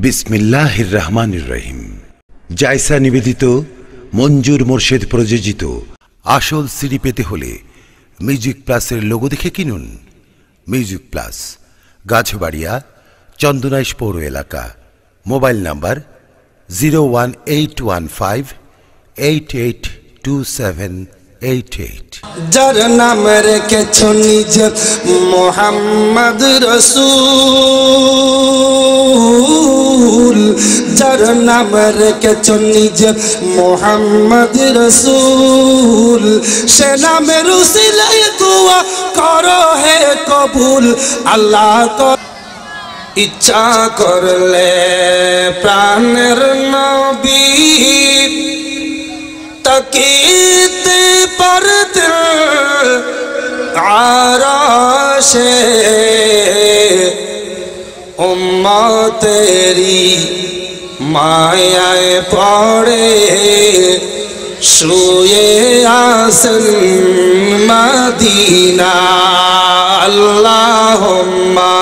বিসমিল্লাহির রহমানির রহিম। জায়সা নিবেদিত মঞ্জুর মোর্শেদ প্রযোজিত আসল সিডি পেতে হলে মিউজিক প্লাসের লোগো দেখে কিনুন। মিউজিক প্লাস, গাছবাড়িয়া, চন্দনাইশ পৌর এলাকা। Mobile number 01815882788। যার নাম রেখেছ নিজ মোহাম্মদ রসূল, যার নাম রেখেছ নিজ মোহাম্মদ রসূল, সে নামের উসিলায় দোয়া করো হে কবুল। আল্লাহ ইচ্ছা করলে প্রাণের নবী তাকিতে পারতে আরশে উম্মতেরি মায়ায় পড়ে শুয়ে আছেন মদিনা। আল্লাহুম্মা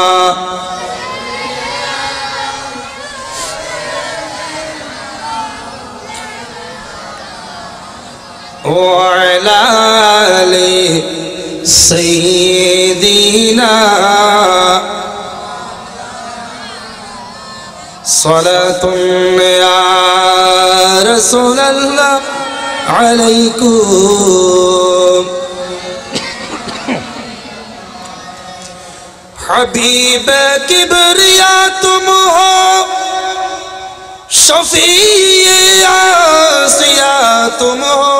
وعلى آل سيدنا صلاة يا رسول الله عليكم حبيب كبريا तुम हो, शफीए आसिया तुम हो,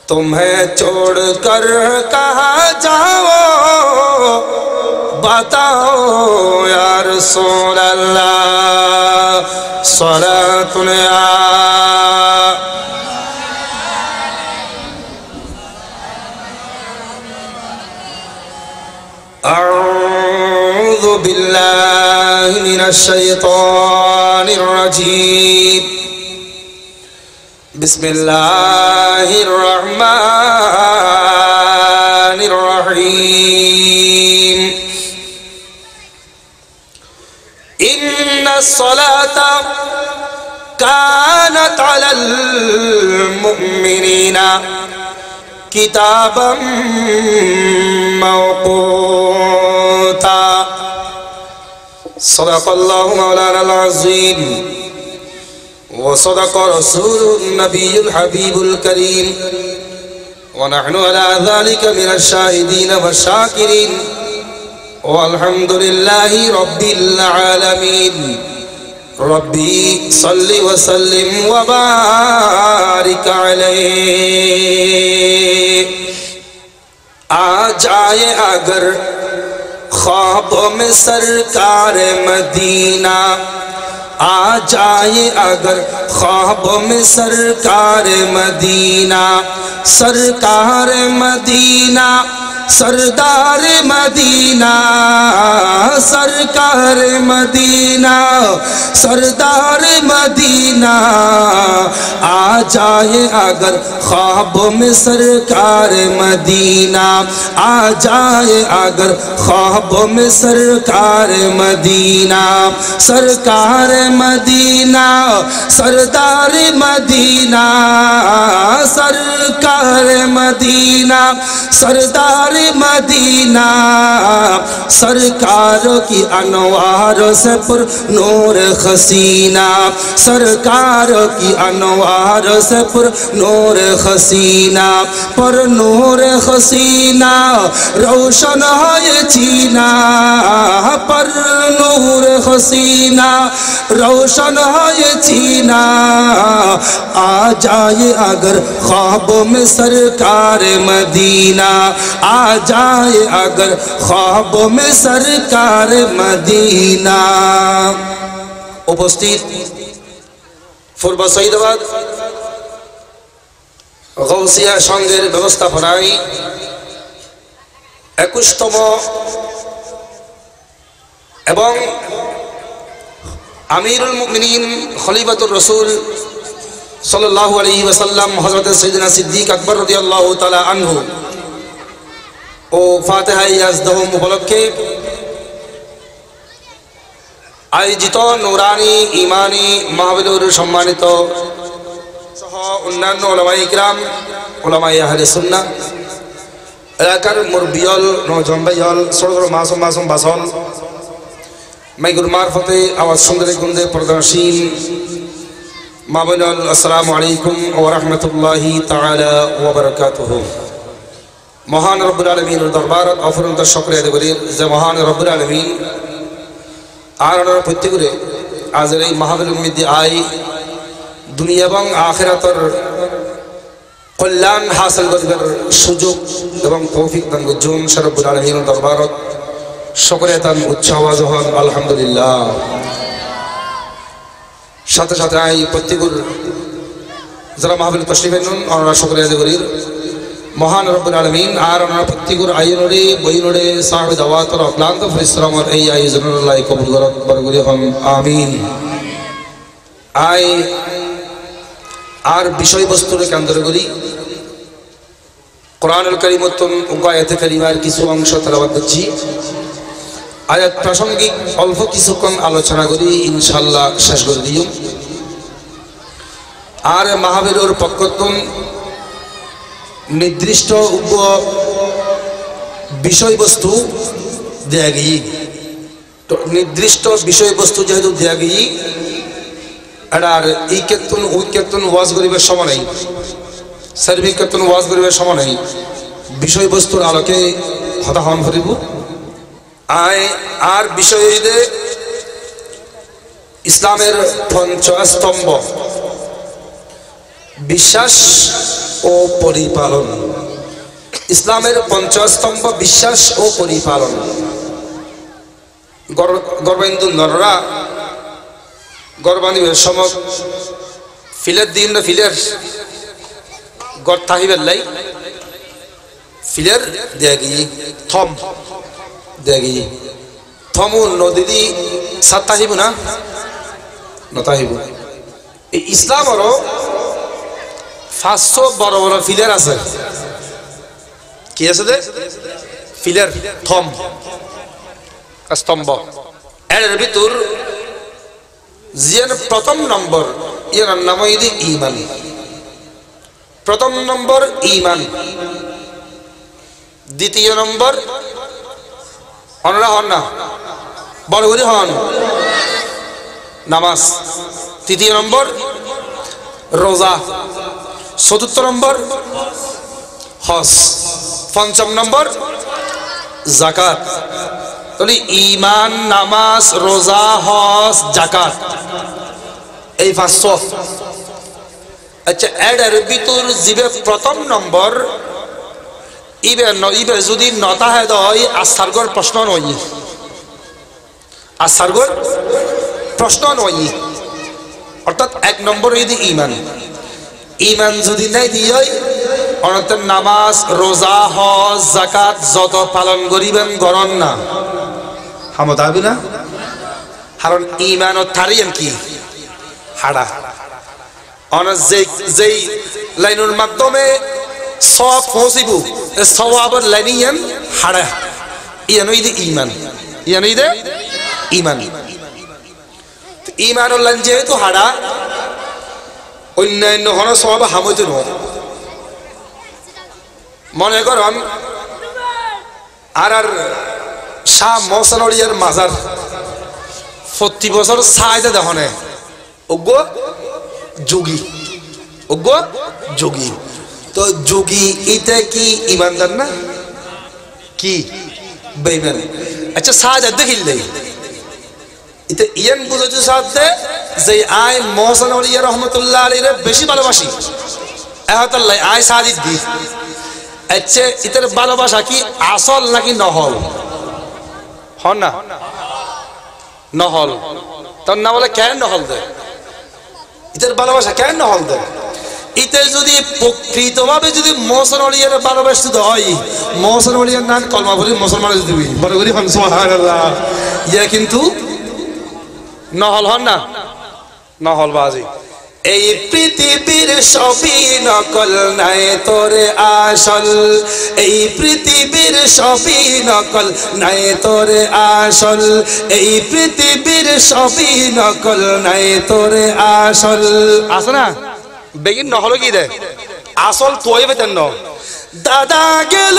तुम्हें छोड़कर कहाँ जाओ बताओ या रसूल अल्लाह। सलातुन अऊज़ु बिल्लाहि मिनश शैतानिर रजीम। बिस्मिल्लाहिर रहमानिर रहीम। इन्नस सलाता कानत अलल मुमिनीना किताबम मौक़ूता। सदक़ल्लाहु मौलानाल अज़ीम व सदक़ रसूलुन नबियुल हबीबुल करीम व नहनु अला ज़ालिका मिनश शाहिदीन व शाकिरीन वल्हम्दुलिल्लाहि रब्बिल आलमीन। रब्बी सल्लि व सल्लिम व बारिक अलैहि। आ जाए अगर ख्वाबों में सरकार मदीना, आ जाए अगर ख्वाबों में सरकार मदीना, सरकार मदीना, सरदार मदीना, सरकार मदीना, सरदार मदीना। आ जाए अगर ख्वाबों में सरकार मदीना, आ जाए अगर ख्वाबों में सरकार मदीना, सरकार मदीना, सरदार मदीना, सरकार मदीना, सरदार मदीना। सरकारों की अनवारों से पुर नूर हसीना, सरकारों की अनवारों से पुर नूर हसीना, पर नूर हसीना रोशन है चीना, पर नूर हसीना रोशन है चीना। आ जाए अगर ख्वाबों में सरकार मदीना, आ जाए अगर ख्वाबों में सरकार मदीना। उपस्थित पूर्व सईदाबाद गौसिया संघेर व्यवस्थापनाय 21তম এবং আমিরুল মুমিনিন খলিফাতুর রাসূল সাল্লাল্লাহু আলাইহি ওয়াসাল্লাম হযরত সাইয়েদনা সিদ্দিক আকবর রাদিয়াল্লাহু তাআলা আনহু ও ফাতিহা ইয়াজদাহুম উপলক্ষে আয়োজিত নুরানি ইমানি মাহফিলের সম্মানিত সহ অন্যান্য উলামায়ে কিরাম, উলামায়ে আহলে সুন্নাহ, এলাকার মুরব্বিয়ল, নওজোয়ান ভাইয়ল, ছোট ছোট মাসুম মাসুম বাসল, মাইকুর মারফতে আওয়াজ সুন্দরে গুন্দে পর্দাশীল মা বোনেরা, আসসালামু আলাইকুম ওয়া রাহমাতুল্লাহি তাআলা ওয়া বারাকাতুহু। মহান রব্বুল আলামিনের দরবারত অফুরন্ত শুকরিয়া আদায় করি যে মহান রব্বুল আলামিন আর প্রত্যেকরে আজের এই মাহফিলের মধ্যে আই দুনিয়া এবং আখিরাতের কল্যাণ হাসিল করার সুযোগ এবং তৌফিক দান করুন। রব্বুল আলামিনের দরবারত শুকরিয়া তান উচ্চ আওয়াজ হন আলহামদুলিল্লাহ। সাথে সাথে আই প্রত্যেকের যারা মাহফিল তশরিফ আনুন ওনারা শুকরিয়া আদায় করি মহান রব্বুল আলামিন আর ওনারা প্রত্যেকের আইনরে বইনরে সাহেব দাওয়াতর অক্লান্ত পরিশ্রমের এই আয়োজনের আল্লাহ কবুল করত বরকরি হন আমিন। আই আর বিষয়বস্তুর কেন্দ্র করি কোরআনুল কারীমতুন আয়াতে কারিমার কিছু অংশ তেলাওয়াত করছি। আয়াত প্রাসঙ্গিক অল্প কিছুক্ষণ আলোচনা করি ইনশাআল্লাহ শেষ করে দিই। আর মাহফিলের পক্ষতুন নির্দিষ্ট বিষয়বস্তু দেয়া গিয়ে তো নির্দিষ্ট বিষয়বস্তু যেহেতু দেয়া গিয়ে আর এই ক্ষেত্রে ওই ক্ষেত্রে ওয়াজ করিবার সময় নেই, সার্বিক ক্ষেত্রে ওয়াজ করিবার সময় নেই, বিষয়বস্তুর আলোকে হতাহন করিব। আর বিষয় ইসলামের পঞ্চস্তম্ভ বিশ্বাস ও পরিপালন। ইসলামের পঞ্চস্তম্ভ বিশ্বাস ও পরিপালন। গর্বাইন্দু নররা গর্বানিবের সময় ফিলের দিন ফিলের গড় থাকিবের লাই ফিলের দেয়া গিয়ে থম দেয়া গিয়ে থমু নদী সাত তাহিব না নতাহিব। এই ইসলামেরও 500 বড় বড় ফিলের আছে। কি আছে দে ফিলের থম স্তম্ভ। এর ভিতর জিয়ান প্রথম নম্বর ইয়ার নাম হইদি ঈমান। প্রথম নম্বর ঈমান, দ্বিতীয় নম্বর অনরা হন না বড় করে হন নামাজ, তৃতীয় নম্বর রোজা, চতুর্থ নম্বর হজ, পঞ্চম নম্বর যাকাত। তাহলে ঈমান, নামাজ, রোজা, হজ, যাকাত এই 500। আচ্ছা এর ভিতর জিবে প্রথম নম্বর ইবে যদি নতা হয় দয় আসারগর প্রশ্ন নয়, আসারগর প্রশ্ন নয়। অর্থাৎ 1 নম্বর হইদি ঈমান। ঈমান যদি নাই দিয় অনন্তর নামাজ, রোজা, হজ, যাকাত যত পালন করিবেন গরণ না হামদ আবি না। কারণ ঈমান ও তারিয়ান কি হাড়া অন যেই লাইনের মাধ্যমে সওয়াব পৌঁছিব সওয়াবের লাইনিয়ান হাড়া ইয়ান হইদি ঈমান। ইয়ান হইদে ঈমান। ঈমানুল লাইন যেহেতু হাড়া অন্যান্য হন সওয়াব হামইতে ন। মনে করন আর শাহ মহসেন আলিয়ার মাজার প্রতি বছর সাইতে দেখনে অজ্ঞ যোগী, অজ্ঞ যোগী। তো যোগী এটা কি ইমানদার না কি বেঈমান? আচ্ছা সাজা দেখিল দেই এটা ইয়ান বুঝাচ্ছে সাথে যে আই মহসেন আলিয়া রহমতুল্লাহ আলাইহির বেশি ভালোবাসি এহতাল্লাহ আই সাজিদ দি। আচ্ছা এটার ভালোবাসা কি আসল নাকি নহল? হন না নহল। তোর না বলে কেন নহল দে? এটার ভালোবাসা কেন নহল দে? এটা যদি প্রকৃতভাবে যদি মহসেন আলিয়ার ভালোবাসতে হয় মহসেন আলিয়ার নাম কলমা বলি মুসলমান দিবি বড় করি হন সুবহানাল্লাহ। ইয়া কিন্তু নহল হন না নহল বাজি। এই পৃথিবীর সবই নকল নাই তোরে আসল, এই পৃথিবীর সবই নকল নাই তোরে আসল, এই পৃথিবীর সবই নকল নাই তোরে আসল। আছে না বেগিন নহলো কি দে আসল তোই বেতেন ন। দাদা গেল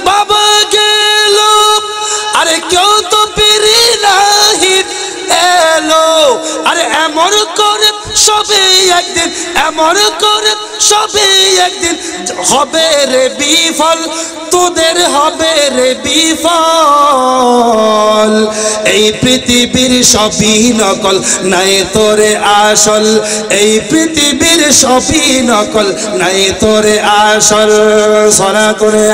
বাবা গেল আরে কেউ তো পেরি নাহি এলো, আরে এমন করে সবে একদিন, এমন করে সবে একদিন হবে রে বিফল, তোদের হবে রে বিফল। এই পৃথিবীর সবই নকল নাই তোরে আসল, এই পৃথিবীর সবই নকল নাই তোরে আসল। সরা করে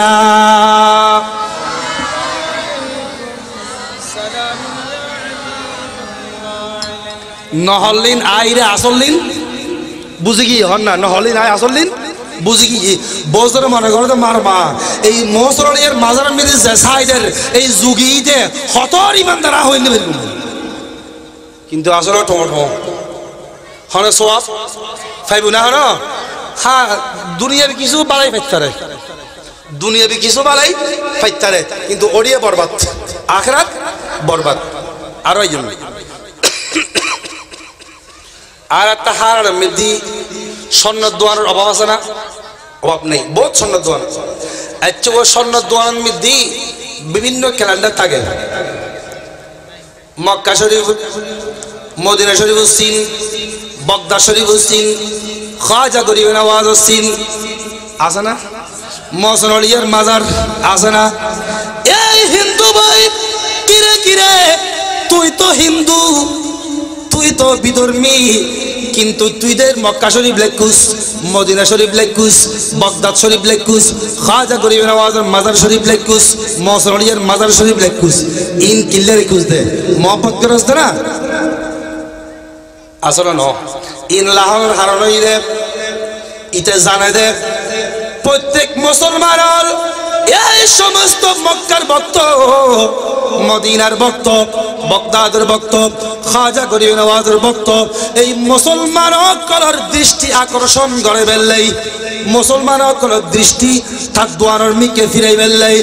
নহলিন আইরে আসলিন বুঝি কি হন না, নহলিন আই আসলিন বুঝি কি বজর মনে করো তো মারবা। এই মোসরের মাজার মেরে সাইডের এই যুগিতে হতর ইমানদারা হইল কিন্তু আসলে টমটো হনে সোয়াব ফাইব না হন। হ্যাঁ দুনিয়াবি কিছু বালাই ফাইতারে, দুনিয়াবি কিছু বালাই ফাইতারে কিন্তু ওড়িয়ে বরবাদ, আখরাত বরবাদ। আরো এই জন্য আর একটা হার মেদি স্বর্ণ দোয়ানোর অভাব আছে না? অভাব নেই, বহুত স্বর্ণ দোয়ান। আচ্ছা ও স্বর্ণ দোয়ান মেদি বিভিন্ন ক্যালেন্ডার থাকে। মক্কা শরীফ, মদিনা শরীফ সিন, বগদাদ শরীফ সিন, খাজা গরিব নওয়াজ সিন আছে না? মসনলিয়ার মাজার আছে না? এই হিন্দু ভাই কিরে কিরে তুই তো হিন্দু, তুই তো বিধর্মী, কিন্তু তুইদের মক্কা শরীফ লেখুস, মদিনা শরীফ লেখুস, বগদাদ শরীফ লেখুস, খাজা গরিব নওয়াজের মাজার শরীফ লেখুস, মসনলিয়ার মাজার শরীফ লেখুস, ইন কিল্লে রেখুস দে মহব্বত করস দে না আসলে ন ইন লাহর হারানোই রে ইতে জানে দে প্রত্যেক মুসলমানের এই সমস্ত মক্কার ভক্ত, মদিনার ভক্ত, বগদাদের ভক্ত, খাজা গরিব নওয়াজের ভক্ত, এই মুসলমান সকলের দৃষ্টি আকর্ষণ করে ফেললেই, মুসলমান সকলের দৃষ্টি তার দোয়ানোর মিকে ফিরে ফেললেই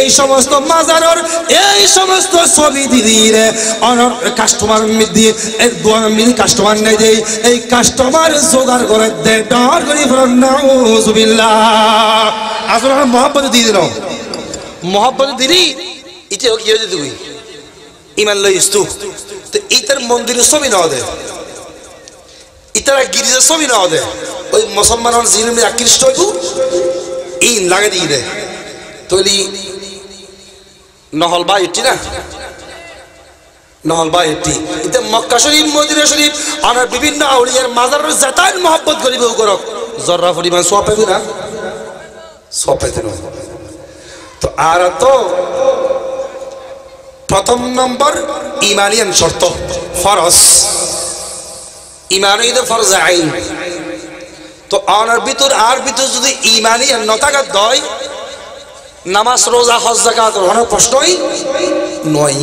এই সমস্ত মাজারের এই সমস্ত ছবি দিদিরে অনর কাস্টমার দিয়ে এই দোয়ানোর মিলি কাস্টমার নেই দেয়, এই কাস্টমার জোগাড় করে দেয় ডর গরিব নাউজুবিল্লাহ। আসলে মহব্বত দিয়ে দিল, মহব্বত দিলি ইটেও কি হয়েছে তুই ইমান লই ইস্তু তো ইটার মন্দিরের ছবি না দে, ইটারা গিরিজার ছবি না দে, ওই মুসলমানের জিনিস আকৃষ্ট হইব ইন লাগে দিয়ে দে তৈরি নহল বা এটি না, নহল বা এটি ইতে মক্কা শরীফ, মদিনা শরীফ আর বিভিন্ন আউলিয়ার মাজারের যেতান মহব্বত করিব করক জর্রা পরিমাণ সওয়াব পাইবে না, সওয়াব পাইতে না। তো আর তো প্রথম নম্বর ইমানিয়ান শর্ত ফরজ, ইমানই তো ফরজ আইন। তো আর ভিতর যদি ইমানিয়ান নথাকা দয় নামাজ রোজা হজ যাকাত হওয়ার প্রশ্নই নয়,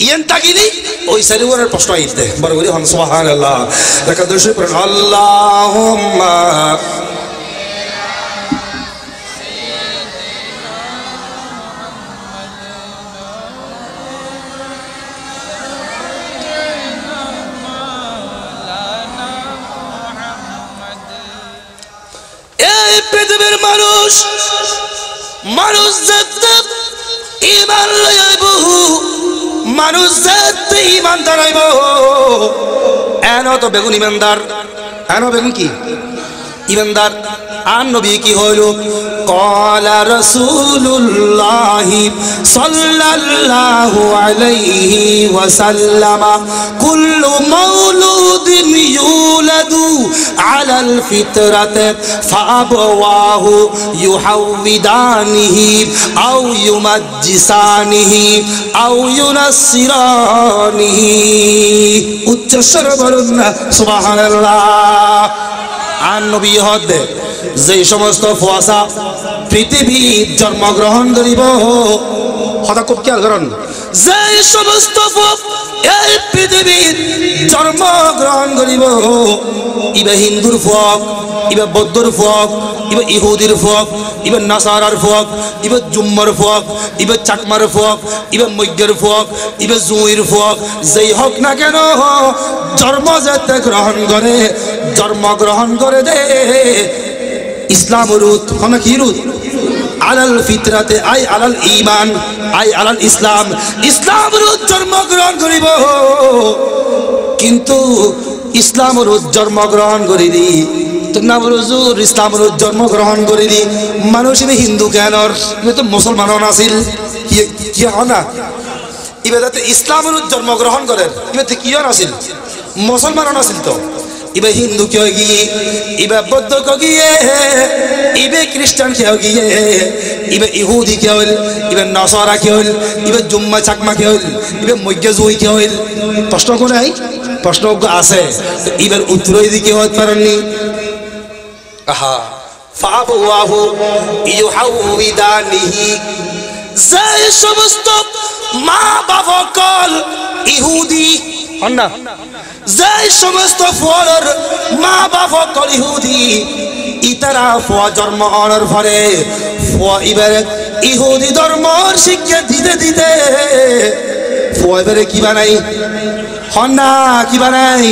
ইয়ান তাকিনি ওই শরীরের প্রশ্ন আইতে বড় বড় হন সুবহানাল্লাহ দেখা দর্শক করেন আল্লাহুম্মা পৃথিবীর মানুষ মানুষ যাতে ইমান লইব, মানুষ যাতে ইমান দাঁড়াইব এন তো বেগুন ইমানদার, এন বেগুন কি ইমানদার। আর নবী কি হইল ক্বালা রাসূলুল্লাহ সাল্লাল্লাহু আলাইহি ওয়াসাল্লাম কুল্লু মাউলুদিন ইউলাদু আলাল ফিতরাতি ফাআবওয়াহু ইউহাউবিদানিহি আও ইউমাজ্জিসানিহি আও ইউনাসসিরানিহি। উচ্চ স্বরে বলুন না সুবহানাল্লাহ। আর নবী হদে যে সমস্ত ফুয়াশা পৃথিবী জন্মগ্রহণ করিব হঠাৎ খুব খেয়াল করেন, যে সমস্ত ফক এই পৃথিবীর জন্মগ্রহণ করিব, ইবে হিন্দুর ফক, ইবে বৌদ্ধর ফক, ইবে ইহুদির ফক, ইবে নাসারার ফক, ইবে জুম্মার ফক, ইবে চাকমার ফক, ইবে মৈগ্যের ফক, ইবে জুঁইর ফক, যেই হোক না কেন জন্ম যাতে গ্রহণ করে, জন্মগ্রহণ করে দে ইসলাম রুত হনা কি রুত আলাল ফিতরাতে আই আলাল ঈমান আই আলাল ইসলাম, ইসলাম রুত জন্মগ্রহণ করিব। কিন্তু ইসলাম রুত জন্মগ্রহণ করিলি তো না হুজুর ইসলাম রুত জন্মগ্রহণ করিলি মানুষ ইবে হিন্দু কেন ইবে তো মুসলমান আছিল কি হনা ইবে যাতে ইসলাম রুত জন্মগ্রহণ করে ইবে তো কি আছিল মুসলমান আছিল তো ইবে হিন্দু কেউ গিয়ে ইবে বৌদ্ধ কেউ গিয়ে ইবে খ্রিস্টান কেউ গিয়ে ইবে ইহুদি কেউ ইবে নসারা কেউ ইবে জুম্মা চাকমা কেউ ইবে মৈগ্য জুই কেউ প্রশ্ন করে প্রশ্ন আছে ইবের উত্তরই দিকে হতে পারেননি। আহা ফাবুয়াহু ইউহাউদানিহি যে সমস্ত মা বাবা কল ইহুদি হন না, যে সমস্ত ফলের মা বাবা কল ইহুদি ইতারা ফুয়া জন্ম হওয়ার পরে ফুয়া এবারে ইহুদি ধর্মর শিক্ষা দিতে দিতে ফুয়া এবারে কি বানাই হন না কি বানাই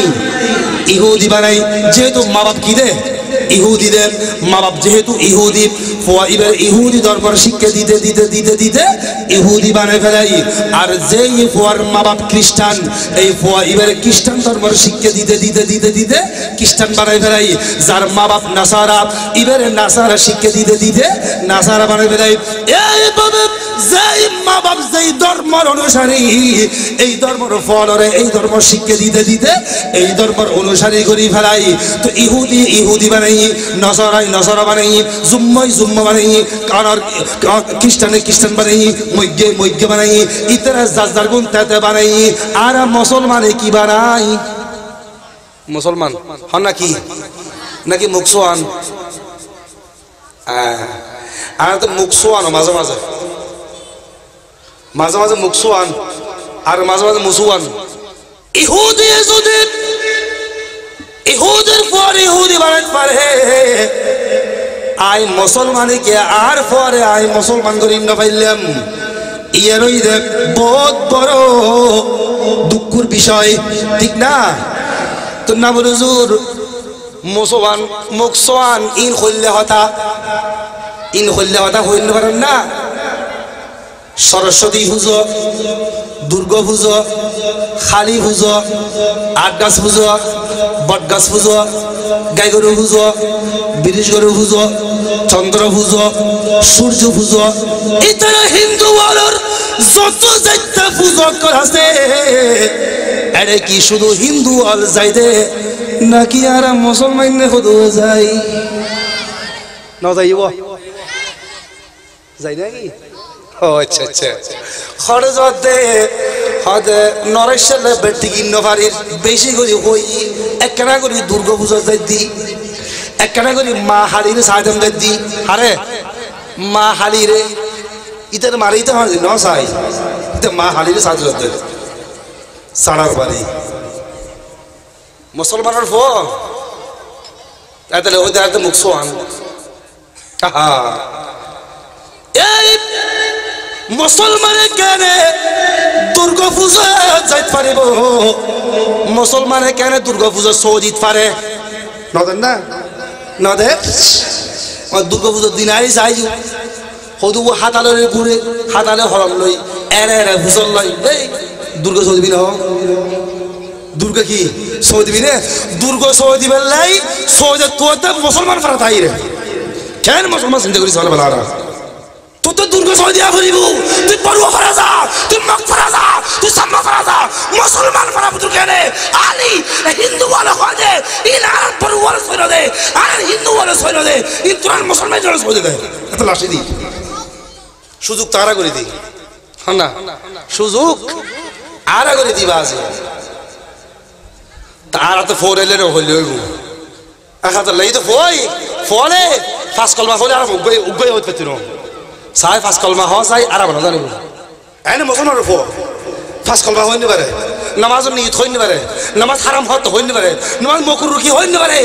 ইহুদি বানাই। যেহেতু মা বাপ কি দে ইহুদিদের মা বাপ যেহেতু ইহুদি ফুয়া এবার ইহুদি ধর্মর শিক্ষা দিতে দিতে দিতে দিতে ইহুদি বানাই ফেলাই। আর যেই ফুয়ার মা বাপ খ্রিস্টান এই ফুয়া এবার খ্রিস্টান ধর্মর শিক্ষা দিতে দিতে দিতে দিতে খ্রিস্টান বানাই ফেলাই। যার মা বাপ নাসারা এবারে নাসারা শিক্ষা দিতে দিতে নাসারা বানাই ফেলাই। এইভাবে যেই মা বাপ যেই ধর্মের অনুসারী এই ধর্মের ফলরে এই ধর্ম শিক্ষা দিতে দিতে এই ধর্মের অনুসারী করি ফেলাই। তো ইহুদি ইহুদি বানাই, নসারাই নসারা বানাই, জুম্মাই জুম্মা বানাই, কানার খ্রিস্টানে খ্রিস্টান বানাই, মৈগ্যে মৈগ্য বানাই, ইতারা জাজদার গুণ তাতে বানাই। আর মুসলমানে কি বানাই মুসলমান হন নাকি নাকি মুকসোয়ান আর তো মুকসোয়ান মাঝে মাঝে মাঝে মাঝে মুকসোয়ান আর মাঝে মাঝে মুসুয়ান। ইহুদি যদি ইহুদের পর ইহুদি বানাতে পারে আই মুসলমানকে আর পরে আই মুসলমান করি না পাইলাম ইয়ারই দেখ বহুত বড় দুঃখের বিষয় ঠিক না। তো না হুজুর মুসলমান মুকসোয়ান ইন হইলে হতা হইলে পারেন না। সরস্বতী পুজো, দুর্গা পুজো, কালী পুজো, আটগাছ পুজো, বটগাছ পুজো, গাইগরু পুজো, বৃহস্পতি পুজো, চন্দ্র পুজো, সূর্য পুজো, ইতারা হিন্দু বলার যত যাইতে পুজো করাছে আরে কি শুধু হিন্দু অল যাই দে নাকি আর মুসলমান হতো যাই না যাইব যাই নাকি? ও আচ্ছা আচ্ছা খরচ দে হদে নরেশ্বরে বেটি কিন্নভারির বেশি করে হই একখানা করে দুর্গা পূজা যাই দি একখানা করে মা হাড়ির সাইদাম যাই দি। আরে মা হাড়িরে ইতার মারিতে হয় ন চাই ইতে মা হাড়ির সাজা দে সাড়ার বাড়ি মুসলমানের ফো তাহলে ওদের হাতে মুকসোয়ান। এই মুসলমানের কেন দুর্গা পূজা যাইতে পারিব মুসলমানের কেন দুর্গা পূজা সৌদিত পারে নদেন না নদে দুর্গা পুজোর দিন আই যাই সদু হাতালে ঘুরে হাতালে হরম লই এরে এরে ভুজল লই এই দুর্গা সৌদিবি না দুর্গা কি সৌদিবি নে দুর্গা সৌদিবের লাই সৌদে তোতে মুসলমান ফারা তাই রে কেন মুসলমান চিন্তা করিস ভালো বেলা তো তো দুর্গা সৌদিয়া করিব তুই পড়ুয়া ফারা যা তুই মক ফারা যা তুই সাম্মা ফারা যা মুসলমান ফারা বুঝু কেনে আলি হিন্দু বলে হয় ইন আর পড়ুয়া সইল দে আর হিন্দু বলে সইল দে ইন তোর মুসলমান জন্য সইল দে এত লাশি দি সুযোগ তারা করে দি হ্যাঁ না সুযোগ আরা করে দিবা আছে তারা তো ফোর এলে হইল একা তো লাই তো ফই ফলে ফাঁস কলমা হলে আর উগ্গই হতে পারতি না সাই ফাঁস কলমা হওয়া চাই আর জানিব এনে মুসলমানের ফো ফাঁস কলবা হইতে পারে, নামাজের নিয়ত হইতে পারে, নামাজ হারাম হত হইতে পারে, নামাজ মকরুহ কি হইতে পারে,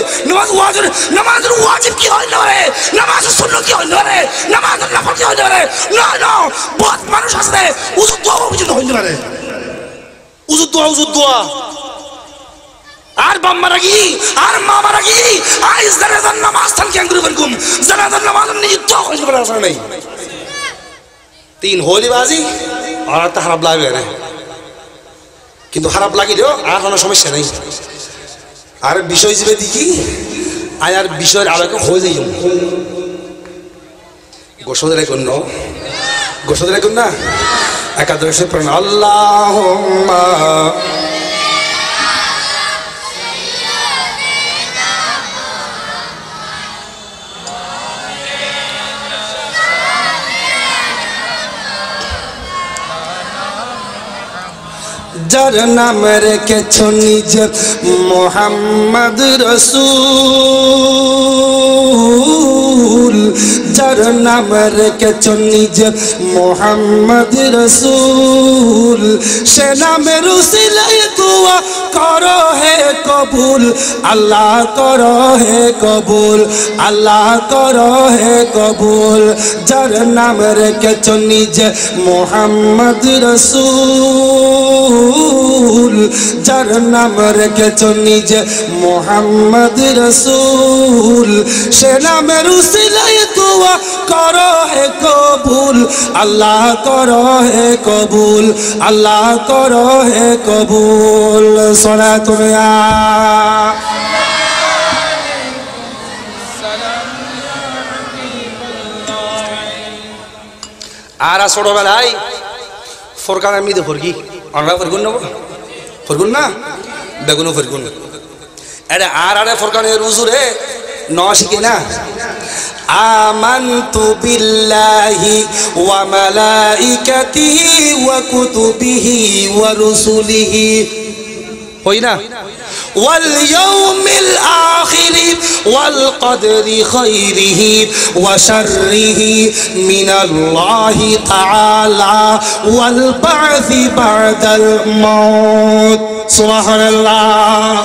নামাজের ওয়াজিব কি হইতে পারে, নামাজের সুন্নাত কি হইতে পারে, নামাজের নফল কি হইতে পারে। না না, বহুত মানুষ আছে উযু দোয়া পর্যন্ত হইতে পারে, উযু দোয়া আর বাম্মারা কি আর মামারা কি আর জানাজার নামাজ থান কেন করে বলকুম, জানাজার নামাজের নিয়ত দোয়া হইতে পারে আসলে নাই। তিন হলিবাজি আর তা খারাপ লাগবে না, কিন্তু খারাপ লাগিলেও আর কোনো সমস্যা নেই। আর বিষয় হিসেবে দেখি আর বিষয়ের আলোকে হয়ে যাই গোসল রেখুন না একাদশে প্রাণ আল্লাহুম্মা যার নাম রেখেছ নিজ মোহাম্মদ রসূল, যার নাম রেখেছ নিজ মোহাম্মদ রসূল, সে নামের উসিলায় দোয়া করো হে কবুল, আল্লাহ করো হে কবুল, আল্লাহ করো হে কবুল। যার নাম রেখেছ নিজ মোহাম্মদ রসূল, যার নাম রেখেছ নিজ মোহাম্মদ রসূল, সে নামের উসিলায় দোয়া করো হে কবুল, আল্লাহ করো হে কবুল, আল্লাহ করো হে কবুল। সালাতুন আর ছোটবেলায় ফরকান আমি তো ফরকি আমরা ফরগুন নেব, ফরগুন না বেগুনও ফরগুন এটা আর আরে ফরকানের রুজুরে ন শিখে না। আমানতু বিল্লাহি ওয়া মালাইকাতিহি ওয়া কুতুবিহি ওয়া রুসুলিহি, হই না ওয়াল ইয়াউমিল আখিরি ওয়াল কদরি খাইরিহি ওয়া শাররিহি মিনাল্লাহি তাআলা ওয়াল বা'সি বা'দাল মাউত। সুবহানাল্লাহ।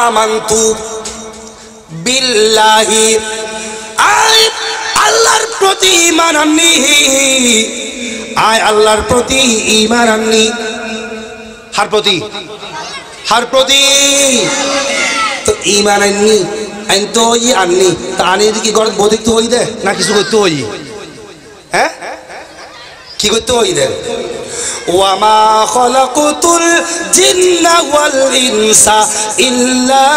আমানতু বিল্লাহি, আয় আল্লাহর প্রতি ঈমান আননি, আয় আল্লাহর প্রতি ঈমান আননি। হার প্রতি তো ঈমান আননি, আইন তো ওই আননি তা আনি কি ঘর বদিক তো ওই দে না কিছু করতে ওই, হ্যাঁ কি করতে ওই দে। ওয়ামা খালাকুতুল জিন্না ওয়াল ইনসা ইল্লা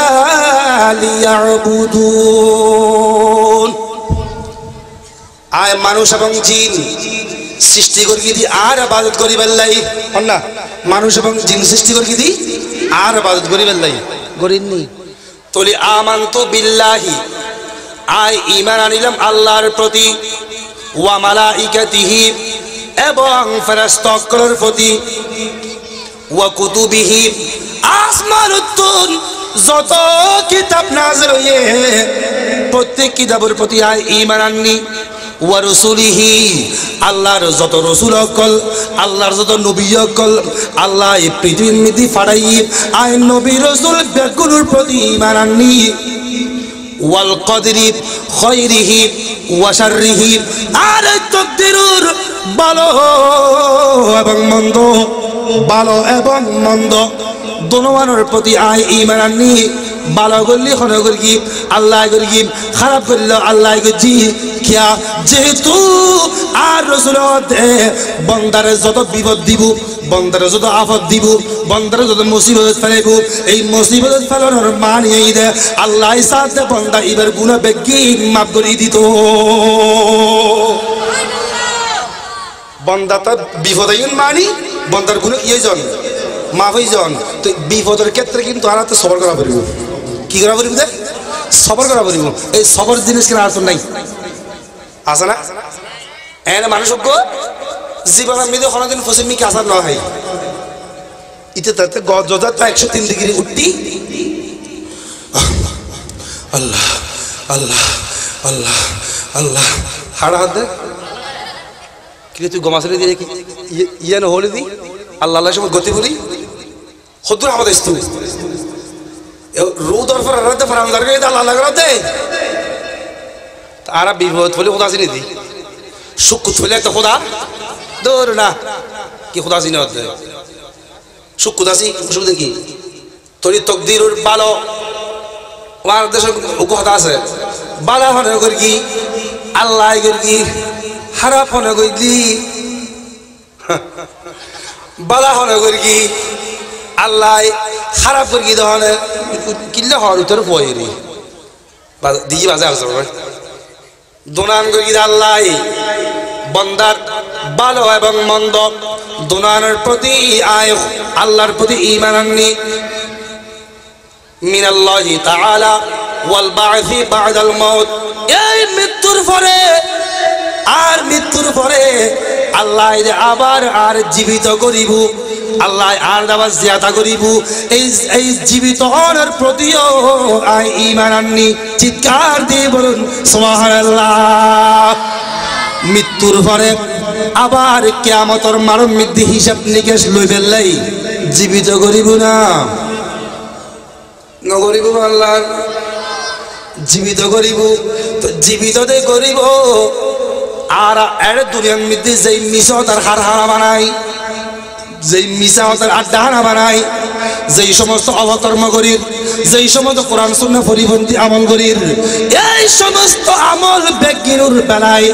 লিয়াবুদুন, আয় মানুষ এবং জিন সৃষ্টি করি দি আর ইবাদত করিবার লাই, না মানুষ এবং জিন সৃষ্টি করি দি আর ইবাদত করিবার লাই করিনি। তলি আমানতু বিল্লাহি, আয় ঈমান আনিলাম আল্লাহর প্রতি, ওয়া মালাইকাতিহি এবং ফেরেশতাগণের প্রতি, ওয়া কুতুবিহি আসমানুত যত কিতাব নাযিল হয়ে প্রত্যেক কিতাবের প্রতি আয় ঈমান আননি, ওয়া রাসূলিহি আল্লাহর যত রাসূল হকল, আল্লাহর যত নবী হকল, আল্লাহ এই পৃথিবীর মধ্যে ফাড়াই আয় নবী রাসূল বেগুনের প্রতি ঈমান আননি, ওয়াল কদরি খাইরিহি ওয়া শাররিহি আর তাকদীরুর ভালো এবং মন্দ, ভালো এবং মন্দ দোনোমানের প্রতি আয় ঈমান আননি। ভালো করলি হন করি আল্লাহ করি, খারাপ করলে আল্লাহ করছি কিয়া, যেহেতু আর রাসূল বন্দারে যত বিপদ দিব, বন্দারে যত আফত দিব, বন্দারে যত মুসিবত ফেলাইব, এই মুসিবত ফেলানোর মানিয়ে দে আল্লাহ সাথে বন্দা এবার গুনাহ বেগি মাফ করে দিত। বন্দা তো বিপদ মানি বন্দার গুনাহ ইয়ে জন মাফ হয়ে যান, তো বিপদের ক্ষেত্রে কিন্তু আর তো সবর করা পড়িব। কি করা পড়িব? দেখ সবর করা পড়িব। এই সবর জিনিস কিনা আর তো নাই, আছে না? এনে মানুষ জীবনের মধ্যে কোনোদিন ফসিমিকে আসার না হয়, ইতে তাতে গজা তো 103 ডিগ্রি উঠতি আল্লাহ আল্লাহ আল্লাহ আল্লাহ হাড়া হাত দেখ কিন্তু তুই গমাসলে দিয়ে কি ইয়ে না হলে দি আল্লাহ আল্লাহ সময় গতি বলি হদ্দুর আমাদের স্তু রুদর ফর রাতে ফরামদার কে আল্লাহ আল্লাহ রাতে তারা বিপদ বলে খোদা চিনি দি সুখ চলে একটা খোদা দৌর না কি খোদা চিনি হতে সুখ খোদাসি অসুবিধা কি তোরই তকদিরুর ভালো আমার দেশের কথা আছে বালা হনে করি কি আল্লাহ করি খারাপ হনে করি বালা হনে করি কি আল্লাহ খারাপ করি কি ধরনের কিল্লে হওয়ার উত্তর পয়রি দিজি বাজে আসছে দোনান করি কি আল্লাহ বন্দার ভালো এবং মন্দ দোনানের প্রতি আয় আল্লাহর প্রতি ঈমান আননি মিনাল্লাহি তাআলা ওয়াল বা'থি বা'দাল মাউত এই মৃত্যুর পরে আল্লাহ আবার আর জীবিত করিব আল্লাহ আর আবার জিয়াদা করিব এই জীবিত হওয়ার প্রতিও আয় ঈমান আননি চিৎকার দিয়ে বলুন সুবহানাল্লাহ মৃত্যুর পরে আবার কিয়ামতের মারমিদ্দি হিসাব নিকেশ লই ফেললাই জীবিত করিব না নগরিব আল্লাহ জীবিত করিব তো জীবিত দে করিব আর এর দুনিয়ার মধ্যে যেই মিশা তার হাড় বানাই যেই মিশা তার আড্ডা হাড়া বানাই যেই সমস্ত অবকর্ম করির যেই সমস্ত কোরআন সুন্নাহ পরিপন্থী আমল করির এই সমস্ত আমল বেগিনুর বেলায়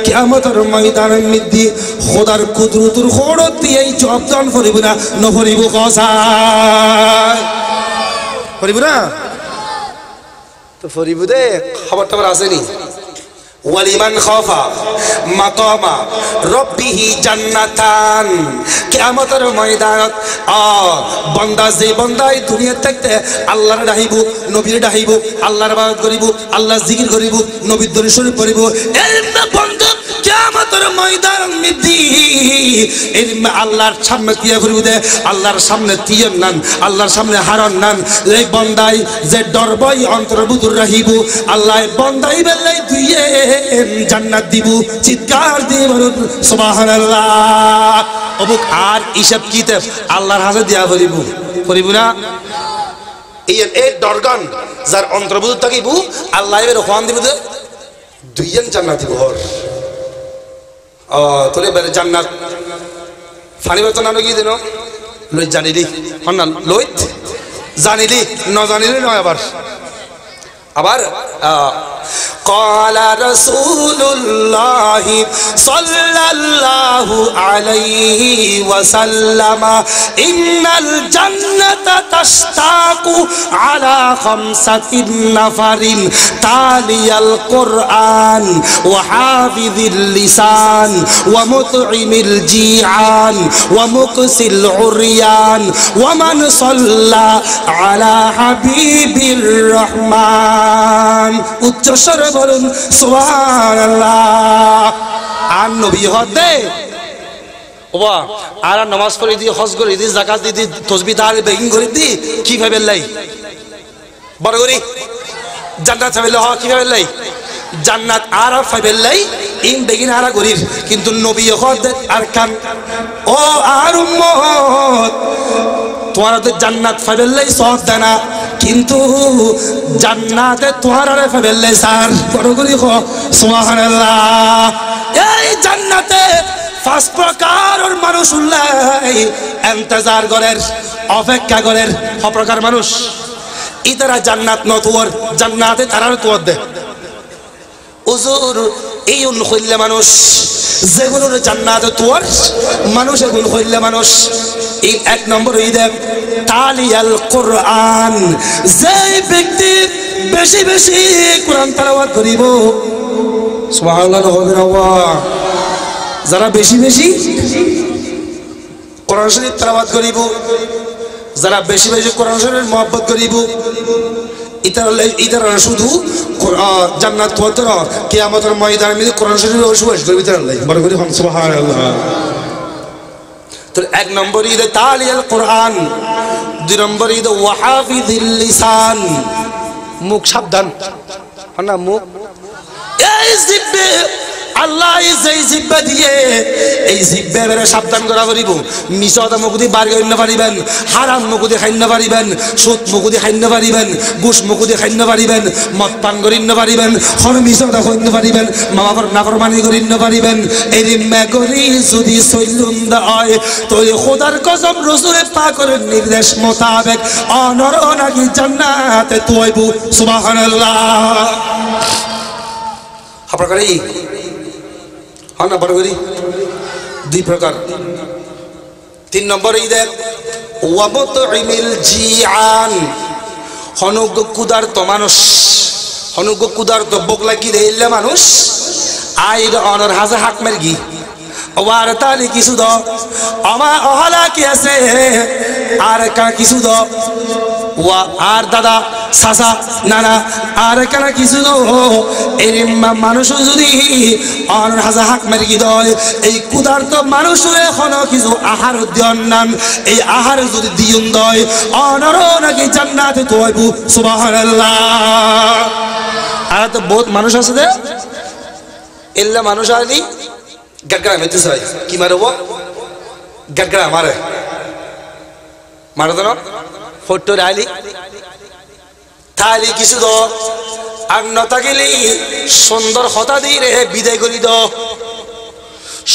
কিয়ামতের ময়দানের মধ্যে খোদার কুদরতুর খোড়ত দিয়ে এই জবদান করিব না নকরিব কসায় করিব না তো ফরিব দে খবর টবর আসেনি ওয়ালিমান খাফা মাকামা রাব্বিহি জান্নাতান কিয়ামতের ময়দানত বান্দা যে বান্দাই দুনিয়া থাকতে আল্লাহর ডাহিব নবীর ডাহিব আল্লাহর ইবাদত করিব আল্লাহর জিকির করিব নবীর দরুদ শরীফ পড়িব এই বান্দা কিয়ামতের ময়দানের মধ্যে এই আল্লাহর সামনে দিয়া করিব দে আল্লাহর সামনে তিয়ন নান আল্লাহর সামনে হারান নান এই বান্দাই যে ডরবই অন্তর্ভুতুর রাহিব আল্লাহ বান্দাই বেলাই দুইয়ে জান্নাত দিব চিৎকার দিয়ে বলুন সুবহানাল্লাহ অবুক আর হিসাব কিতাব আল্লাহর হাতে দিয়া করিব না এই ডরগান যার অন্তর্ভুক্ত থাকিব আল্লাহ এর ওখান দিব দুইজন জান্নাত দিব হর তোরে বেরে জান্নাত ফানি বর্তন নাম কি দেন লই জানিলি হন লই জানিলি ন জানিলি নয় আবার قال رسول الله صلى الله عليه وسلم إن الجنة تشتاق على 5 نفر تالي القرآن وحافظ اللسان ومطعم الجيعان ومكسي العريان ومن صلى على حبيب الرحمن উচ্চস্বর বলুন সুবহানাল্লাহ আর নবী হতে ওবা আর নামাজ পড়ি দি হজ করি দি যাকাত দি তাসবিহ তাহলিল বেগিং করি দি কি ভাবে লাই বড় করি জান্নাত ভাবে হ কি ভাবে লাই জান্নাত আর ভাবে লাই ইন বেগিন আর করির কিন্তু নবী হতে আর কান ও আর উম্মত তোমার জান্নাত ভাবে লাই সওয়াব দেনা কিন্তু জান্নাতে তোহারে ফেলে স্যার বড় করি সুবহানাল্লাহ এই জান্নাতে 5 প্রকারের মানুষ উল্লাই ইন্তজার করের অপেক্ষা করের প্রকার মানুষ ইতারা জান্নাত নতুর জান্নাতে তারার তোর দে হুজুর এই উন হইলে মানুষ যেগুলোর জান্নাতে তোর মানুষ এগুলো হইলে মানুষ এই 1 নম্বর হইদে তালিয়াল কোরআন যে ব্যক্তি বেশি বেশি কোরআন তেলাওয়াত করিব সুবহানাল্লাহ হবে না যারা বেশি বেশি কোরআন শরীফ তেলাওয়াত করিব যারা বেশি বেশি কোরআন শরীফের মহব্বত করিব ইতারা শুধু জান্নাত হতে না কিয়ামতের ময়দানে মধ্যে কোরআন শরীফের সুবাস করবে তারা বড় করে সুবহানাল্লাহ তো 1 নম্বর ঈদে তালিয়াল কোরআন 2 নম্বর ঈদে ওয়াহাফিযিল লিসান মুখ সাবধান না মুখ এই জিব্বে আল্লাহ যেই জিব্বা দিয়ে এই জিব্বারে সাবধান করা করিব মিছাটা মুখদি বার করিন পারিবেন হারাম মুখদি খাইন পারিবেন সুদ মুখদি খাইন পারিবেন ঘুষ মুখদি খাইন পারিবেন মদ পান করিন পারিবেন হর মিছাটা খাইন পারিবেন মা বাবার নাফরমানি করিন পারিবেন এই মেগরি যদি সৈলুন্দা হয় তোই খোদার কসম রাসূল পাকের নির্দেশ মোতাবেক অনর নাকি জান্নাতে তুইবু সুবহানাল্লাহ আপনার এই হন না বড় করি দুই প্রকার 3 নম্বর এই দেখ ওয়াবতুমিল জিআন হনুগ কুদার্ত মানুষ হনুগ কুদার্ত বগলা কি দেইলে মানুষ আইর অনর হাজা হাক মারগি ওয়ার তালি কিছু দ আমা অহলা কি আছে আর কা কিছু দ ওয়া আর দাদা সাসা নানা আর কানা কিছু দ এই মানুষ যদি অনর হাজা হাক মারগি দয় এই কুদার্ত মানুষ এখন কিছু আহার দিয়ন নান এই আহার যদি দিয়ন দয় অনর নাকি জান্নাতে তোইবু সুবহানাল্লাহ আর তো বহুত মানুষ আছে দে এল্লা মানুষ আলি গড়গড়া মেতে চাই কি মারব গড়গড়া মারে মারো তো ফটো আলি তালি কিছু দ আর নতা গেলি সুন্দর হতা দিয়ে রে বিদায় করি দ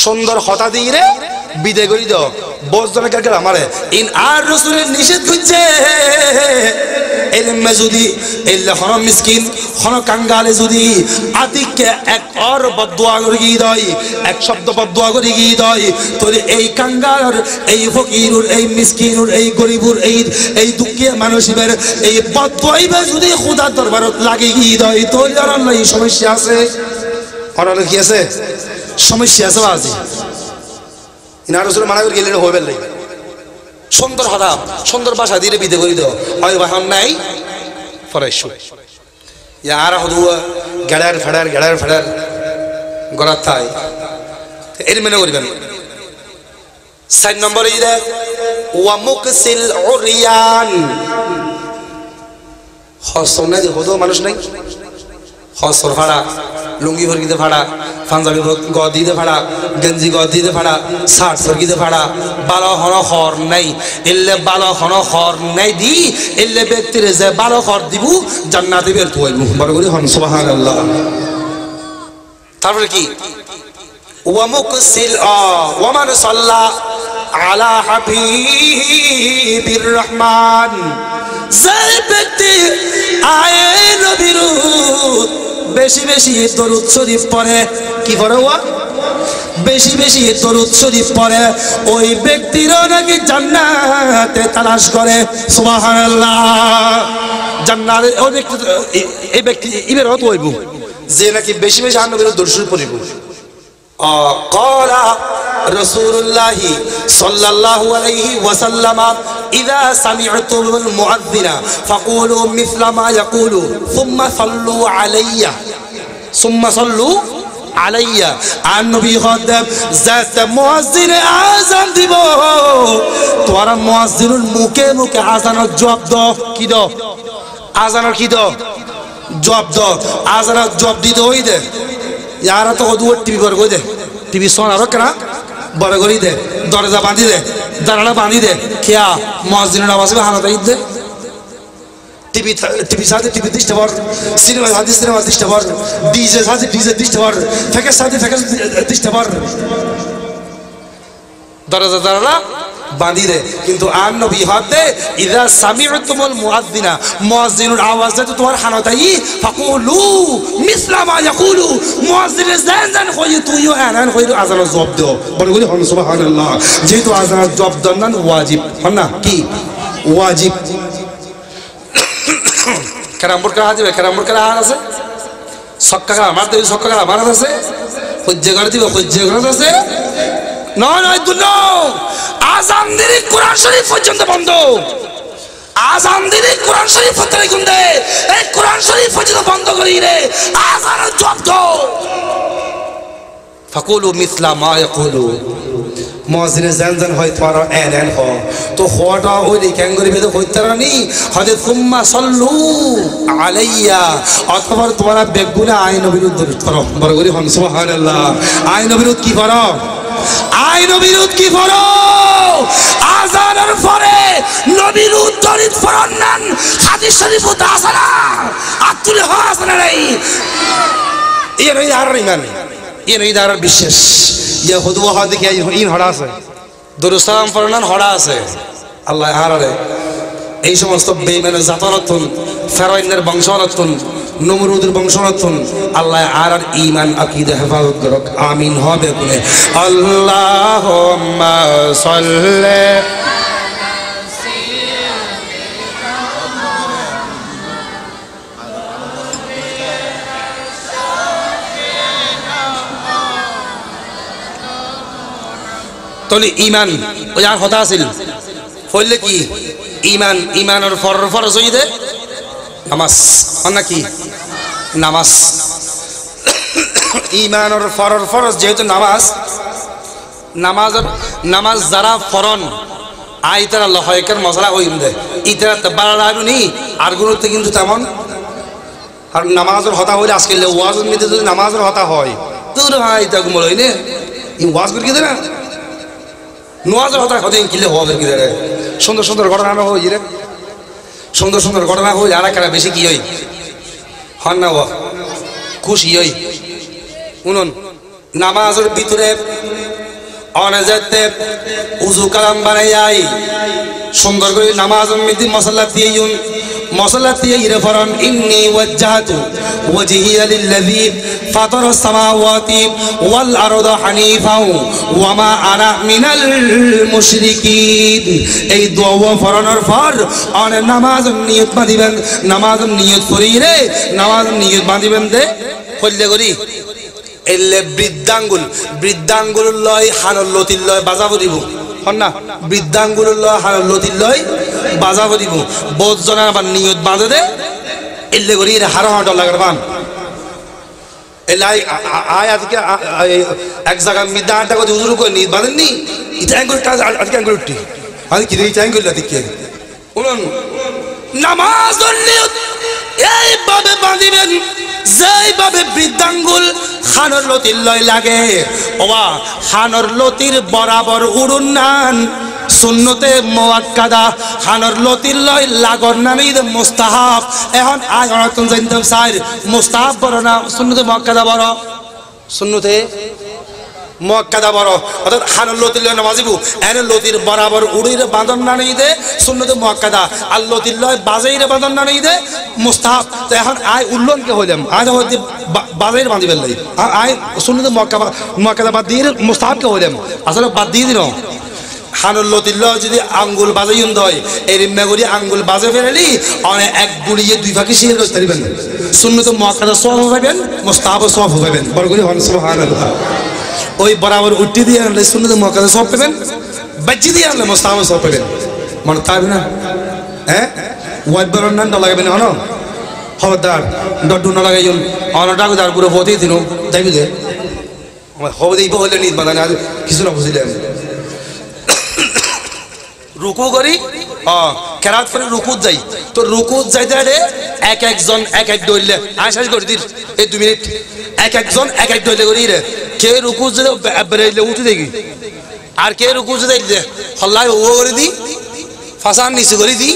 সুন্দর হতা দিয়ে রে বিদায় করি দ বস জনে গড়গড়া মারে ইন আর রাসূলের নিষেধ করছে এলমে যদি এল্লা হন মিসকিন হন কাঙ্গালে যদি আদিকে এক আর বদদুয়া করে গিয়ে দেয় এক শব্দ বদদুয়া করে গিয়ে দেয় তোর এই কাঙ্গাল এই ফকিরুর এই মিসকিনুর এই গরিবুর এই দুঃখিয়া মানুষের এই বদদুয়াইবা যদি খোদার দরবারত লাগে গিয়ে দেয় তোর আল্লাহ এই সমস্যা আছে আর কি আছে সমস্যা আছে বাজি ইনার রাসূল মানা করে গেলেন হইবে না সুন্দর হদাম সুন্দর ভাষা দিয়ে বিদে করি দাও হয় বাহন নাই ফরাইশু ইয়ার হদুয়া গড়ার ফড়ার গড়া তাই এর মেনে করিবেন 4 নম্বর এই দেখ ওয়া মুকসিল উরিয়ান হসনে যে হদো মানুষ নাই হসর ভাড়া লুঙ্গি ভরগিতে ভাড়া পাঞ্জাবি গদিতে ভাড়া গেঞ্জি গদিতে ভাড়া শার্ট ভরগিতে ভাড়া বালো হন হর নাই এলে বালো হন হর নাই দি এলে ব্যক্তির যে বালো হর দিব জান্নাতে বের হইবু বড় করে হন সুবহানাল্লাহ তারপরে কি ওয়া মুকসিল ওয়া মান সাল্লা আলা হাবিবির রহমান যে ব্যক্তি আয়ে নবীর বেশি বেশি দরুদ শরীফ পড়ে কি পড়ে ওয়া বেশি বেশি দরুদ শরীফ পড়ে ওই ব্যক্তিরও নাকি জান্নাতে তালাশ করে সুবহানাল্লাহ জান্নাতে ওই ব্যক্তি এই ব্যক্তি ইবের হতো হইব যে নাকি বেশি বেশি নবীর দরুদ শরীফ পড়িব قال رسول الله صلى الله عليه وسلم إذا سمعتم المؤذن فقولوا مثل ما يقول ثم صلوا علي আর নবী খোদব জাত মুয়াজ্জিন আযান দিব তোরা মুয়াজ্জিনুল মুখে মুখে আযানের জবাব দাও কি দাও আযানের কি দাও জবাব দাও আযানের জবাব দিতে হই দে यारा तो दुआ टीवी पर कोई दे टीवी सोना रख ना बड़े गोरी दे दरजा बांधी दे दरड़ा बांधी दे क्या मुअज्जिन आवाज में हालत आई दे टीवी साथे टीवी दिष्टवर सिनेमा साथे सिनेमा दिष्टवर डीजे साथे डीजे दिष्टवर फेकस साथे फेकस दिष्टवर दरजा दरड़ा बांधी दे किंतु आन नबी हाथे इधर सामिअतुमुल मुअज्जिना मुअज्जिनुर आवाज दे तो तुम्हार हानताई फकुलू मिसला मा यकुलू मुअज्जिन जान होई तू यो आनान होई आजान जवाब दो बड़ गुली हन सुबहानाल्लाह जेतु आजान जवाब दनन वाजिब हना की वाजिब কারামপুর কা দিবে কারামপুর কা আর আছে সক্কা কা মারতে সক্কা কা মারতে আছে হজ্জে করে দিবে হজ্জে করে আছে নয় দুনো আযান দিলে কোরআন শরীফ পর্যন্ত বন্ধ আযান দিলে কোরআন শরীফ পড়তে গুন্দে এই কোরআন শরীফ পর্যন্ত বন্ধ করি রে আযানের জবাব দাও ফাকুলু মিসলা মা ইয়াকুলু মসজিদে জান জান হয় তোমার এন হ তো হওয়াটা ওই ক্যাঙ্গরি ভেদে হইতে রানি হয়তো তুম্মা সল্লু আলাইয়া অথবা তোমরা বেগুনে আইন বিরুদ্ধ করো বড় করি হন সুবহানাল্লাহ আইন বিরুদ্ধ কি করো আইন বিরুদ্ধ কি করো আজানের পরে নবীর উদ্ধৃত ফরমান হাদিস শরীফ তো আছে না আতুলে হয় আছে না নাই এর এই আর ইমান এর এই আর বিশ্বাস ইয়া হুদুয়া হাদি কি ইন হড়া আছে দরুদ সালাম ফরমান হড়া আছে আল্লাহ হারারে এই সমস্ত বেঈমানের জাতরাতুন ফেরাইনের বংশরাতুন নমরুদের বংশরাতুন আল্লাহ আর ঈমান আকীদা হেফাজত করুক আমিন হবে বলে আল্লাহুম্মা সাল্লি তলি ঈমান ওই আর কথা আছিল হইলে কি ঈমান ঈমানের ফরজ হই দে নামাজ না কি নামাজ ঈমানের ফরজ যেহেতু নামাজ যারা ফরন আইতারা লহায়কের মশলা হইম দে ইতারা বাড়ানি আর গুলোতে কিন্তু তেমন আর নামাজের হতা হইলে আজকে ওয়াজের মধ্যে যদি নামাজের হতা হয় তোর ভাই তা গুমল হইনে ই ওয়াজ করে কি দে না নোয়াজের হতা হতে কিলে হওয়া কি দে সুন্দর সুন্দর ঘটনা হই রে সুন্দর সুন্দর ঘটনা হই আর একটা বেশি কি হই হন না খুশি হই শুনুন নামাজের ভিতরে অনেজাতে উজু কালাম বানাই যাই সুন্দর করে নামাজের মধ্যে মশলা দিয়ে ইরে ফরন ইন্নী ওয়াজ্জাহতু ওয়াজহিয়া লিল্লাযী ফাতারাস সামাওয়াতি ওয়াল আরদা হানিফাও ওয়া মা আনা মিনাল মুশরিকিন এই দোয়া ফরনের পর আর নামাজের নিয়ত বাঁধিবেন নামাজের নিয়ত করিরে নামাজের নিয়ত বাঁধিবেন দে কইলে করি এলে বৃদ্ধাঙ্গুল লয় হানর লতির লয় বাজাবো দিব হন না বৃদ্ধাঙ্গুল লয় হানর লতির লয় বাজাবো দিব বোধ জনের আবার নিয়ত বাঁধে দে এলে করি হারা হাঁটা লাগার পান এলে আয় আজকে এক জায়গায় মিদ্যা আটটা কথা উজুরু করে নিয়ত বাঁধেননি এটা অ্যাঙ্গুল আজকে অ্যাঙ্গুল উঠি আমি কি দিয়েছি অ্যাঙ্গুল দিকে শুনুন নামাজ এইভাবে বাঁধিবেন যেইভাবে বৃদ্ধাঙ্গুল খানর লতির লয় লাগে ওবা খানর লতির বরাবর উড়ুন নান সুন্নতে মুআক্কাদা খানর লতির লয় লাগর নামে মুস্তাহাব এখন আয় অনতন জানতাম স্যার মুস্তাহাব বড় না সুন্নতে মুআক্কাদা বড় সুন্নতে মুআক্কাদা বড় অর্থাৎ খানর লতির লয় নামাজিবু এনে লতির বরাবর উড়িরে বাঁধন না নেই দে সুন্নতে মুআক্কাদা আর লতির লয় বাজাইরে বাঁধন না নেই দে মুস্তাহাব তো এখন আয় উল্লনকে হইলাম আয় হইতে বাজাইরে বাঁধিবেন লাই আয় সুন্নতে মুআক্কাদা বাদ দিয়ে মুস্তাহাবকে হইলাম আসলে বাদ দিয়ে দিন খানর লতির লয় যদি আঙ্গুল বাজাইন দয় এই রিম্মাগুড়ি আঙ্গুল বাজে ফেরালি অনেক এক গুড়িয়ে দুই ফাঁকি শিখে করতে পারবেন সুন্নতে মুআক্কাদা সওয়াব পাবেন মুস্তাহাব সওয়াব পাবেন বড় করে হন সুবহানাল্লাহ ওই বরাবর উঠি দিয়ে আনলে সুন্নতে মুআক্কাদা সওয়াব পাবেন বাজ্জি দিয়ে আনলে মুস্তাহাব সওয়াব পাবেন মনে থাকবে না হ্যাঁ ওয়াইড বরন নান লাগাবেন হন খবরদার ডড্ডু না লাগাইন অনটাকে তার পুরো হতেই দিন যাইবি দে হবে দেই হলে নিত বাদান আজ কিছু না বুঝিলাম রুকু করি কেরাত করে রুকুত যাই তো রুকুত যাইতে রে একজন এক দইলে আশাস করে দিন এই 2 মিনিট একজন এক দইলে করি রে কে রুকুত যদি বেরাইলে উঠে দেখি আর কে রুকুত যদি হল্লাই ও করে দি ফাসান নিচে করে দি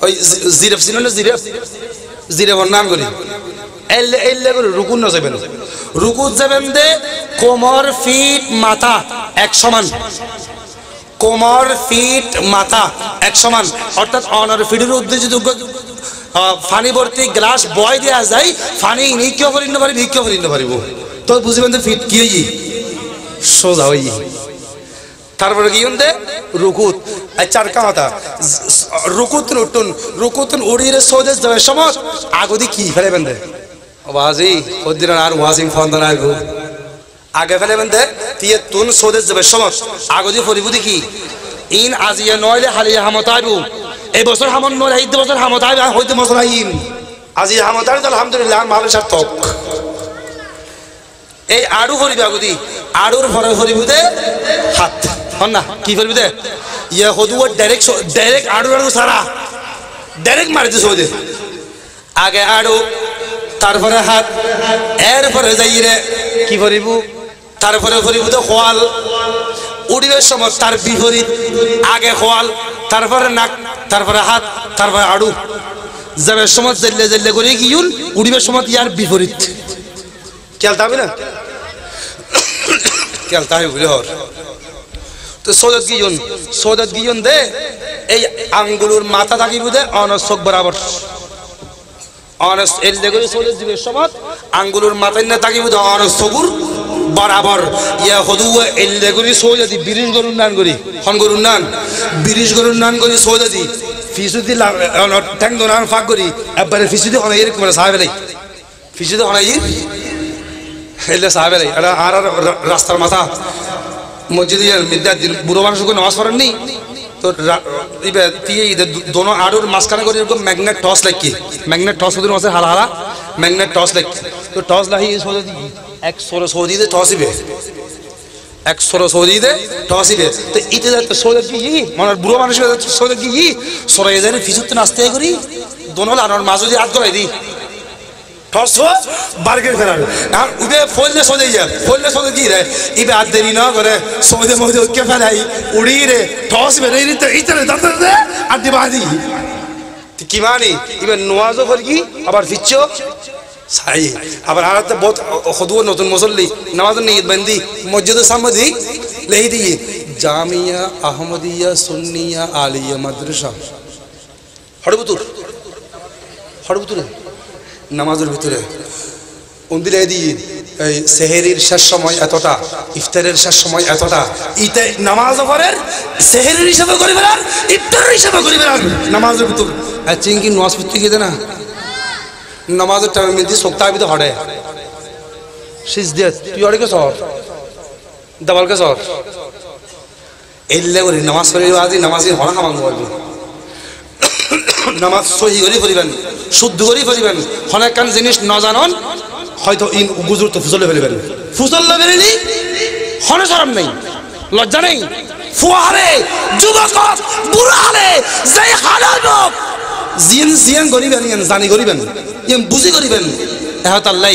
ওই জিরেফ ছিল না জিরেফ নাম করি এলে করে রুকুন না যাবেন রুকুত যাবেন দে কোমর ফিট মাথা এক সমান কোমর ফিট মাথা এক সমান অর্থাৎ অনর ফিটের উদ্দেশ্যে ফানি ভর্তি গ্লাস বয় দেওয়া যায় ফানি নিকেও করি না পারিব ভিক্ষেও করি না পারিব তো বুঝবেন তো ফিট কি হই সোজা হই তারপরে কি হতে রুকুত চার কামাতা রুকুতুন উড়িয়ে সোজা যাবে সময় আগদি কি ফেলেবেন দে ওয়াজি ওদিন আর ওয়াজিং ফন্দন আগু আগে ফেলেবেন দে তিয়ে তুন সোজা যাবে সময় আগদি ফরিবুদি কি ইন আজিয়া নইলে হালিয়া হামতাইবু এই বছর হামন নইলে এই বছর হামতাইব হইতে বছর আইন আজি হামতাইব আলহামদুলিল্লাহ মালের সাথে তক এই আড়ু ফরিবে আগুদি আড়ুর ফরে ফরিবুদে হাত হন না কি ফরিবুদে ইয়ে হদু ডাইরেক্ট আড়ু আড়ু সারা ডাইরেক্ট মারি দিছে ওদের আগে আড়ু তারপরে হাত এরপরে যাই রে কি ফরিবু তারপরে ফরিবুদে খোয়াল উড়িবের সময় তার বিপরীত আগে খোয়াল তারপরে নাক তারপরে হাত তারপরে আড়ু যাবের সময় জেললে জেললে করে গিয়ুন উড়িবের সময় ইয়ার বিপরীত খেলতে হবে না খেলতে হবে বুঝলে হর তো সৌদত গিয়ুন দে এই আঙ্গুলুর মাথা থাকি বুঝে অনস চোখ বরাবর অনস এললে করে সৌদত দিবের সময় আঙ্গুলুর মাথায় না থাকি বুঝে অনস চকুর বরাবর ইয়া হদু এললে করে সৌদতি 20 গরুর নান করি হন গরুর নান 20 গরুর নান করি সৌদতি ফিসুদি ঠ্যাং দোনান ফাঁক করি একবারে ফিসুদি হনাই এরকম সাহেবেলাই ফিসুদি হনাই এলে সাহেবেলাই এটা আর রাস্তার মাথা মসজিদে মিদ্যার দিন বুড়ো মানুষ নামাজ পড়েন নি তো দোনো আড়ুর মাঝখানে করে এরকম ম্যাগনেট টস লাগি ম্যাগনেট টস ওদের মাঝে হালা হালা ম্যাগনেট টস লাগি তো টস লাহি এক সরো সৌদিতে টস দিবে এক সরো সৌদিতে টস দিবে তো ইতে সৌদ কি মানে বুড়ো মানুষের সৌদ কি সরাই যায় ফিসুতে নাচতে করি দোনো আড়ুর মাঝে দিয়ে হাত ধরাই দিই টস বার্গের ফেরার আর উবে ফললে সদে যা ফললে সদে কি রে ইবে আর দেরি না করে সৌদে মধ্যে ওকে ফেলাই উড়ি রে টস বেরে তো ইতরে দাঁতে দে আর দিবাদি কি মানে ইবে নওয়াজও ফরকি আবার ফিচ্ছো সাই আবার আরাতে বহুত খুদু নতুন মুসল্লি নামাজ নিয়ত বন্দি মসজিদের সামনে দি লেহি দি জামিয়া আহমদিয়া সুন্নিয়া আলিয়া মাদ্রাসা হড়বুতুর নামাজের ভিতরে উন্দিলে দিয়ে এই সেহেরির শেষ সময় এতটা ইফতারের শেষ সময় এতটা ইতে নামাজ পড়ের সেহেরির হিসাবে করিবেন আর ইফতারের হিসাবে করিবেন আর নামাজের ভিতর আর চিংকি নামাজ পড়তে গিয়ে না নামাজের টাইমে মিলতি সপ্তাহে ভিতরে হড়ে সিজ দিয়ে তুই অড়ে সর দাবালকে সর এলে করি নামাজ পড়ি আজি নামাজি হড়া কামানো বলবি নামাজ সহি করে পড়িবেন শুদ্ধ করে পড়িবেন অনেক কান জিনিস না জানন হয়তো ইন গুজুর তো ফুসলে ফেলবেন ফুসল্লা বেরেনি হনে শরম নেই লজ্জা নেই ফুয়ারে যুবক বুড়া হলে যেই হালাল লোক জিয়ান করিবেন ইয়ান জানি করিবেন ইয়ান বুঝি করিবেন এহত আল্লাহ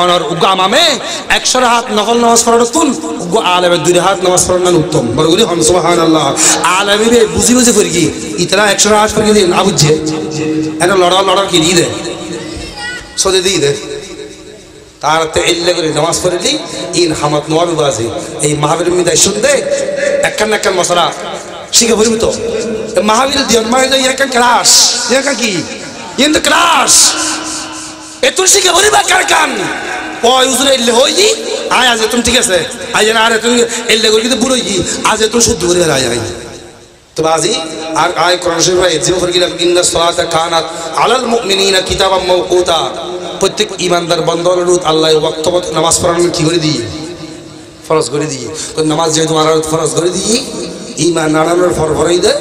অনর উগা আমামে 100 হাত নকল নামাজ পড়ার তুন উগা আলেমে 2 হাত নামাজ পড়ার উত্তম বড়গুলি হন সুবহানাল্লাহ আলেমে বুঝি বুঝি করি কি ইতরা 100 হাত করি দিন আবুজে এটা লড়া কি দিয়ে সদে দিয়ে দে তার তে এল্লে করে নামাজ পড়লি ইন হামাত নোয়াবি বাজি এই মাহফিল মিদাই শুনতে একখান মশলা শিখে পড়িব তো মাহফিল দিন মাহফিল একখান ক্লাস একখান কি ইন দ্য ক্লাস এতুন শিখে পড়িবা কারকান ওই উজরে এল্লে হইজি আয় আজ তুমি ঠিক আছে আজ না আর তুমি এল্লে করে কিন্তু বুড়োই আজ তুমি শুদ্ধ করে আয় তো বাজি আর আয় কোরআন শরীফে জিব করে গেলাম ইন্নাস সালাতা কানাত আলাল মুমিনিনা কিতাবাম মাওকুতা প্রত্যেক ইমানদার বান্দার উপর আল্লাহ ওয়াক্তমত নামাজ পড়ানো কি করে দিয়ে ফরজ করে দিয়ে তো নামাজ যেহেতু আর ফরজ করে দিয়ে ইমান নাড়ানোর ফরফরাই দে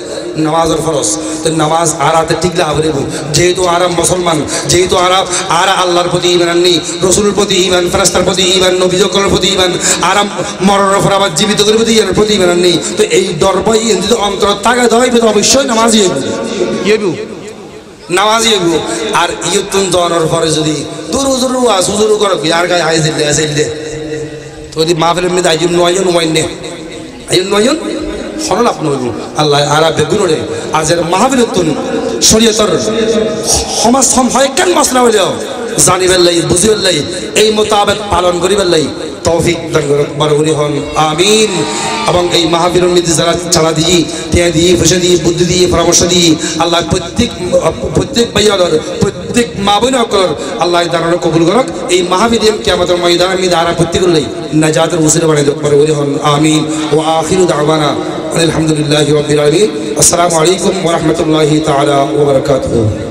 নামাজের ফরজ তো নামাজ আরাতে ঠিক লাভরে যেহেতু আরাম মুসলমান যেহেতু আর আল্লাহর প্রতি ইমান আননি রসুলের প্রতি ইমান ফেরেশতার প্রতি ইমান নবী যকলের প্রতি ইমান আরাম মরণের পর আবার জীবিত করে প্রতি ইমানের প্রতি ইমান আননি তো এই দরবাই যদি অন্তর থাকে দইবে তো অবশ্যই নামাজই হইব নামাজই হইব আর ইয়তুন দনের পরে যদি দুরু আসুজুরু করো আর গায়ে আইজ দিলে তো যদি মাহফিলের মধ্যে আইন নয়ন হরল আপনি হইব আল্লাহ আর বেগুনরে আজের মাহফিলতুন শরীয়তর সমাজ হয় কেন মশলা হইলেও জানিবেন লাই বুঝিবেন লাই এই মোতাবেক পালন করিবেন লাই তৌফিক দান করুন বরগুলি হন আমিন এবং এই মাহফিলের মধ্যে যারা চালা দিয়ে টিয়া দিয়ে পয়সা দিয়ে বুদ্ধি দিয়ে পরামর্শ দিয়ে আল্লাহ প্রত্যেক ভাইয়ার প্রত্যেক মা বোনকর আল্লাহ দানের কবুল করক এই মাহফিল কিয়ামতের ময়দানে আমি দ্বারা প্রত্যেক লই নাজাতের ওসিলা বানাই দেব বরগুলি হন আমিন ওয়া আখিরু দাওয়ানা আলহামদুলিল্লাহি রাব্বিল আলামিন আসসালামু আলাইকুম ওয়া রাহমাতুল্লাহি তাআলা ওয়া বারাকাতুহু